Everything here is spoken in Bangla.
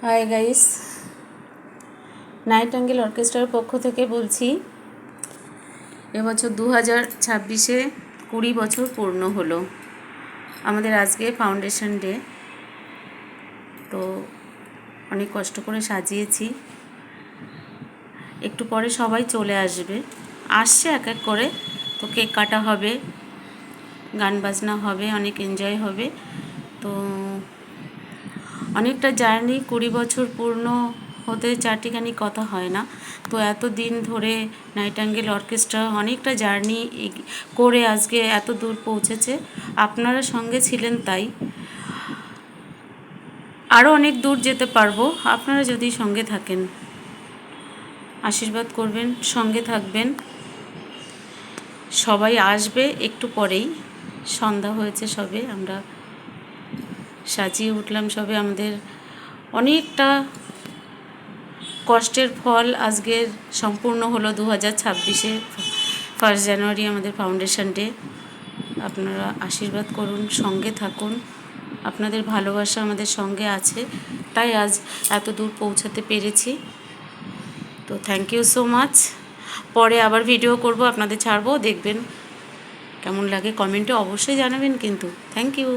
হাই গাইস, নাইটাঙ্গেল অর্কেস্ট্রার পক্ষ থেকে বলছি। এবছর 2026-এ 20 বছর পূর্ণ হলো আমাদের আজকে ফাউন্ডেশন ডে। তো অনেক কষ্ট করে সাজিয়েছি। একটু পরে সবাই চলে আসছে এক এক করে। তো কেক কাটা হবে, গান বাজনা হবে, অনেক এনজয় হবে। তো অনেকটা জার্নি, 20 বছর পূর্ণ হতে চারটিখানি কথা হয় না। তো এত দিন ধরে নাইটাঙ্গেল অর্কেস্ট্রা অনেকটা জার্নি করে আজকে এত দূর পৌঁছেছে। আপনারা সঙ্গে ছিলেন, তাই আরও অনেক দূর যেতে পারবো আপনারা যদি সঙ্গে থাকেন। আশীর্বাদ করবেন, সঙ্গে থাকবেন। সবাই আসবে একটু পরেই, সন্ধ্যা হয়েছে সবে, আমরা সাজিয়ে উঠলাম সবে। আমাদের অনেকটা কষ্টের ফল আজকের সম্পূর্ণ হলো। 2026-এ 1 জানুয়ারি আমাদের ফাউন্ডেশন ডে। আপনারা আশীর্বাদ করুন, সঙ্গে থাকুন। আপনাদের ভালোবাসা আমাদের সঙ্গে আছে, তাই আজ এত দূর পৌঁছাতে পেরেছি। তো থ্যাংক ইউ সো মাচ। পরে আবার ভিডিও করব, আপনাদের ছাড়বো, দেখবেন কেমন লাগে। কমেন্টে অবশ্যই জানাবেন কিন্তু। Thank you.